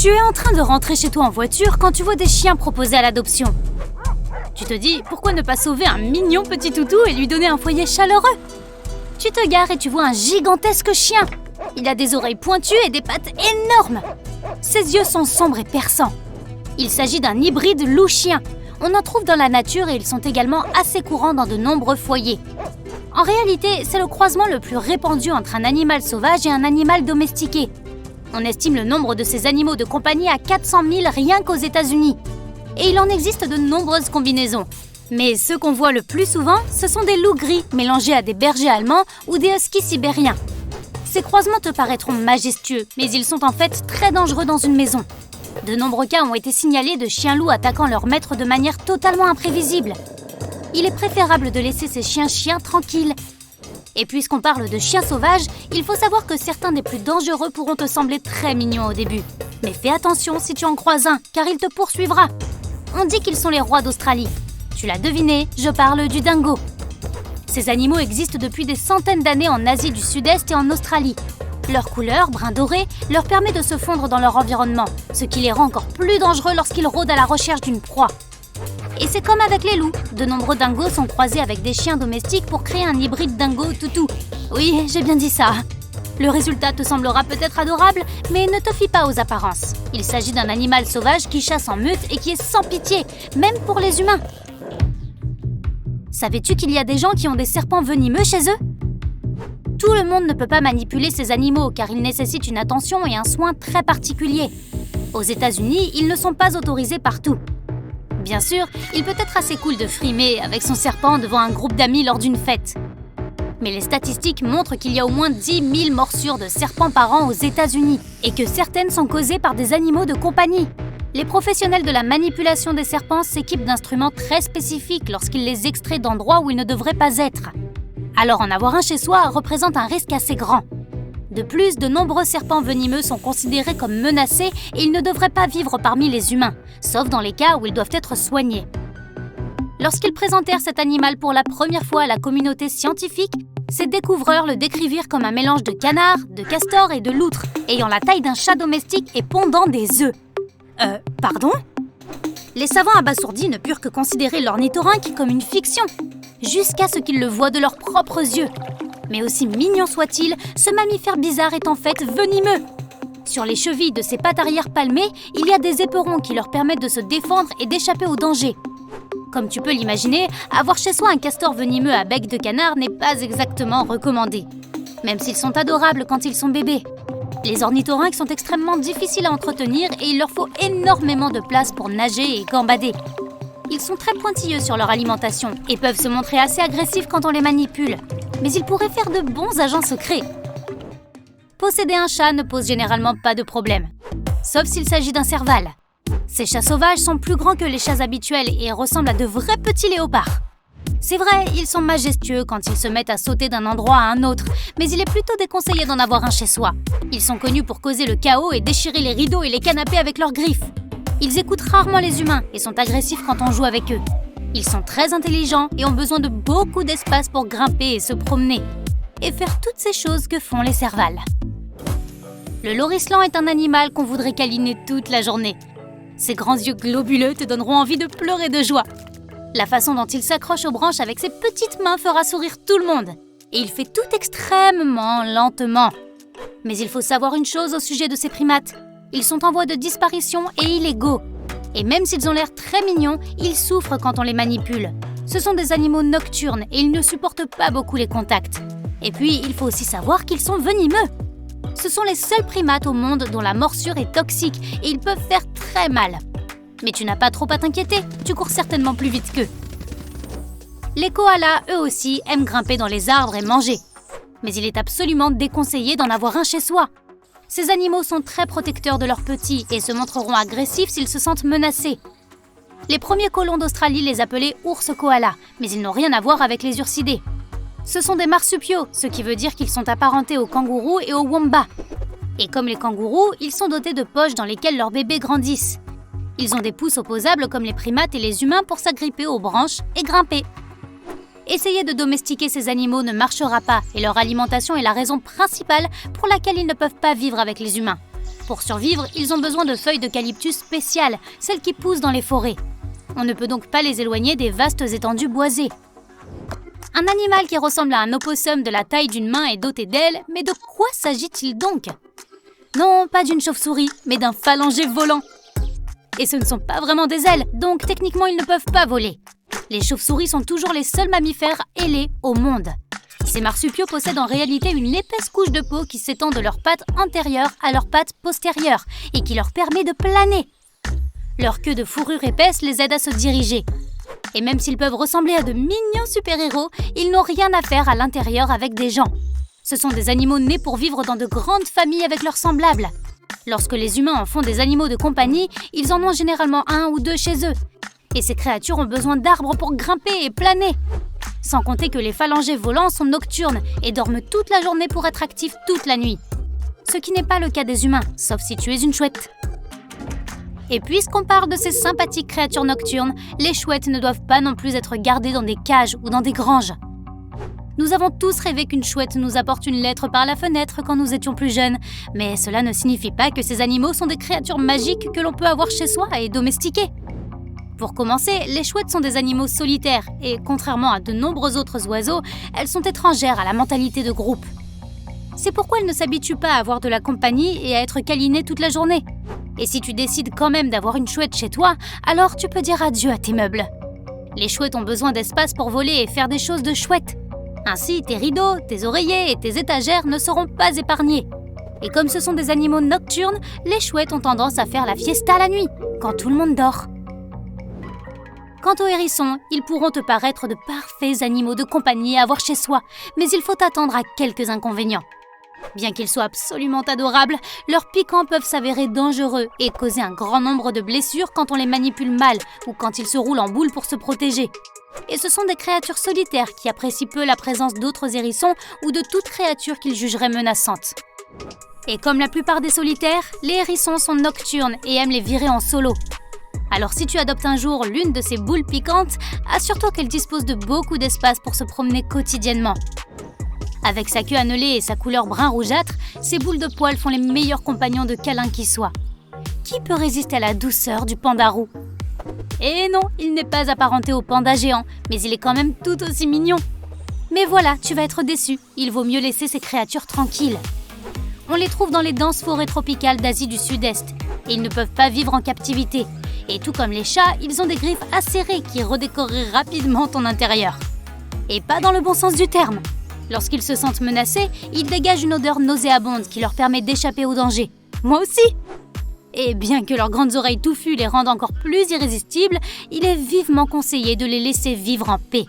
Tu es en train de rentrer chez toi en voiture quand tu vois des chiens proposés à l'adoption. Tu te dis, pourquoi ne pas sauver un mignon petit toutou et lui donner un foyer chaleureux? Tu te gares et tu vois un gigantesque chien. Il a des oreilles pointues et des pattes énormes. Ses yeux sont sombres et perçants. Il s'agit d'un hybride loup-chien. On en trouve dans la nature et ils sont également assez courants dans de nombreux foyers. En réalité, c'est le croisement le plus répandu entre un animal sauvage et un animal domestiqué. On estime le nombre de ces animaux de compagnie à 400 000 rien qu'aux États-Unis. Et il en existe de nombreuses combinaisons. Mais ceux qu'on voit le plus souvent, ce sont des loups gris mélangés à des bergers allemands ou des huskies sibériens. Ces croisements te paraîtront majestueux, mais ils sont en fait très dangereux dans une maison. De nombreux cas ont été signalés de chiens-loups attaquant leur maître de manière totalement imprévisible. Il est préférable de laisser ces chiens tranquilles. Et puisqu'on parle de chiens sauvages, il faut savoir que certains des plus dangereux pourront te sembler très mignons au début. Mais fais attention si tu en croises un, car il te poursuivra. On dit qu'ils sont les rois d'Australie. Tu l'as deviné, je parle du dingo. Ces animaux existent depuis des centaines d'années en Asie du Sud-Est et en Australie. Leur couleur, brun doré, leur permet de se fondre dans leur environnement, ce qui les rend encore plus dangereux lorsqu'ils rôdent à la recherche d'une proie. Et c'est comme avec les loups, de nombreux dingos sont croisés avec des chiens domestiques pour créer un hybride dingo-toutou. Oui, j'ai bien dit ça. Le résultat te semblera peut-être adorable, mais ne te fie pas aux apparences. Il s'agit d'un animal sauvage qui chasse en meute et qui est sans pitié, même pour les humains. Savais-tu qu'il y a des gens qui ont des serpents venimeux chez eux? Tout le monde ne peut pas manipuler ces animaux car ils nécessitent une attention et un soin très particuliers. Aux États-Unis, ils ne sont pas autorisés partout. Bien sûr, il peut être assez cool de frimer avec son serpent devant un groupe d'amis lors d'une fête. Mais les statistiques montrent qu'il y a au moins 10 000 morsures de serpents par an aux États-Unis et que certaines sont causées par des animaux de compagnie. Les professionnels de la manipulation des serpents s'équipent d'instruments très spécifiques lorsqu'ils les extraient d'endroits où ils ne devraient pas être. Alors en avoir un chez soi représente un risque assez grand. De plus, de nombreux serpents venimeux sont considérés comme menacés et ils ne devraient pas vivre parmi les humains, sauf dans les cas où ils doivent être soignés. Lorsqu'ils présentèrent cet animal pour la première fois à la communauté scientifique, ces découvreurs le décrivirent comme un mélange de canard, de castor et de loutre, ayant la taille d'un chat domestique et pondant des œufs. Pardon? Les savants abasourdis ne purent que considérer l'ornithorynque comme une fiction, jusqu'à ce qu'ils le voient de leurs propres yeux. Mais aussi mignon soit-il, ce mammifère bizarre est en fait venimeux. Sur les chevilles de ses pattes arrière palmées, il y a des éperons qui leur permettent de se défendre et d'échapper au danger. Comme tu peux l'imaginer, avoir chez soi un castor venimeux à bec de canard n'est pas exactement recommandé, même s'ils sont adorables quand ils sont bébés. Les ornithorynques sont extrêmement difficiles à entretenir et il leur faut énormément de place pour nager et gambader. Ils sont très pointilleux sur leur alimentation et peuvent se montrer assez agressifs quand on les manipule. Mais ils pourraient faire de bons agents secrets. Posséder un chat ne pose généralement pas de problème, sauf s'il s'agit d'un serval. Ces chats sauvages sont plus grands que les chats habituels et ressemblent à de vrais petits léopards. C'est vrai, ils sont majestueux quand ils se mettent à sauter d'un endroit à un autre, mais il est plutôt déconseillé d'en avoir un chez soi. Ils sont connus pour causer le chaos et déchirer les rideaux et les canapés avec leurs griffes. Ils écoutent rarement les humains et sont agressifs quand on joue avec eux. Ils sont très intelligents et ont besoin de beaucoup d'espace pour grimper et se promener. Et faire toutes ces choses que font les servals. Le lorislan est un animal qu'on voudrait câliner toute la journée. Ses grands yeux globuleux te donneront envie de pleurer de joie. La façon dont il s'accroche aux branches avec ses petites mains fera sourire tout le monde. Et il fait tout extrêmement lentement. Mais il faut savoir une chose au sujet de ces primates. Ils sont en voie de disparition et illégaux. Et même s'ils ont l'air très mignons, ils souffrent quand on les manipule. Ce sont des animaux nocturnes et ils ne supportent pas beaucoup les contacts. Et puis, il faut aussi savoir qu'ils sont venimeux. Ce sont les seuls primates au monde dont la morsure est toxique et ils peuvent faire très mal. Mais tu n'as pas trop à t'inquiéter, tu cours certainement plus vite qu'eux. Les koalas, eux aussi, aiment grimper dans les arbres et manger. Mais il est absolument déconseillé d'en avoir un chez soi. Ces animaux sont très protecteurs de leurs petits et se montreront agressifs s'ils se sentent menacés. Les premiers colons d'Australie les appelaient ours koalas, mais ils n'ont rien à voir avec les ursidés. Ce sont des marsupiaux, ce qui veut dire qu'ils sont apparentés aux kangourous et aux wombats. Et comme les kangourous, ils sont dotés de poches dans lesquelles leurs bébés grandissent. Ils ont des pouces opposables comme les primates et les humains pour s'agripper aux branches et grimper. Essayer de domestiquer ces animaux ne marchera pas et leur alimentation est la raison principale pour laquelle ils ne peuvent pas vivre avec les humains. Pour survivre, ils ont besoin de feuilles d'eucalyptus spéciales, celles qui poussent dans les forêts. On ne peut donc pas les éloigner des vastes étendues boisées. Un animal qui ressemble à un opossum de la taille d'une main est doté d'ailes, mais de quoi s'agit-il donc? Non, pas d'une chauve-souris, mais d'un phalangé volant. Et ce ne sont pas vraiment des ailes, donc techniquement ils ne peuvent pas voler. Les chauves-souris sont toujours les seuls mammifères ailés au monde. Ces marsupiaux possèdent en réalité une épaisse couche de peau qui s'étend de leurs pattes antérieures à leurs pattes postérieures et qui leur permet de planer. Leur queue de fourrure épaisse les aide à se diriger. Et même s'ils peuvent ressembler à de mignons super-héros, ils n'ont rien à faire à l'intérieur avec des gens. Ce sont des animaux nés pour vivre dans de grandes familles avec leurs semblables. Lorsque les humains en font des animaux de compagnie, ils en ont généralement un ou deux chez eux. Et ces créatures ont besoin d'arbres pour grimper et planer. Sans compter que les phalangés volants sont nocturnes et dorment toute la journée pour être actifs toute la nuit. Ce qui n'est pas le cas des humains, sauf si tu es une chouette. Et puisqu'on parle de ces sympathiques créatures nocturnes, les chouettes ne doivent pas non plus être gardées dans des cages ou dans des granges. Nous avons tous rêvé qu'une chouette nous apporte une lettre par la fenêtre quand nous étions plus jeunes, mais cela ne signifie pas que ces animaux sont des créatures magiques que l'on peut avoir chez soi et domestiquer. Pour commencer, les chouettes sont des animaux solitaires et, contrairement à de nombreux autres oiseaux, elles sont étrangères à la mentalité de groupe. C'est pourquoi elles ne s'habituent pas à avoir de la compagnie et à être câlinées toute la journée. Et si tu décides quand même d'avoir une chouette chez toi, alors tu peux dire adieu à tes meubles. Les chouettes ont besoin d'espace pour voler et faire des choses de chouettes. Ainsi, tes rideaux, tes oreillers et tes étagères ne seront pas épargnés. Et comme ce sont des animaux nocturnes, les chouettes ont tendance à faire la fiesta la nuit, quand tout le monde dort. Quant aux hérissons, ils pourront te paraître de parfaits animaux de compagnie à avoir chez soi, mais il faut attendre à quelques inconvénients. Bien qu'ils soient absolument adorables, leurs piquants peuvent s'avérer dangereux et causer un grand nombre de blessures quand on les manipule mal ou quand ils se roulent en boule pour se protéger. Et ce sont des créatures solitaires qui apprécient peu la présence d'autres hérissons ou de toute créature qu'ils jugeraient menaçante. Et comme la plupart des solitaires, les hérissons sont nocturnes et aiment les virer en solo. Alors si tu adoptes un jour l'une de ces boules piquantes, assure-toi qu'elle dispose de beaucoup d'espace pour se promener quotidiennement. Avec sa queue annelée et sa couleur brun rougeâtre, ces boules de poils font les meilleurs compagnons de câlin qui soient. Qui peut résister à la douceur du panda roux? Et non, il n'est pas apparenté au panda géant, mais il est quand même tout aussi mignon. Mais voilà, tu vas être déçu, il vaut mieux laisser ces créatures tranquilles. On les trouve dans les denses forêts tropicales d'Asie du Sud-Est, et ils ne peuvent pas vivre en captivité. Et tout comme les chats, ils ont des griffes acérées qui redécoreraient rapidement ton intérieur. Et pas dans le bon sens du terme. Lorsqu'ils se sentent menacés, ils dégagent une odeur nauséabonde qui leur permet d'échapper au danger. Moi aussi! Et bien que leurs grandes oreilles touffues les rendent encore plus irrésistibles, il est vivement conseillé de les laisser vivre en paix.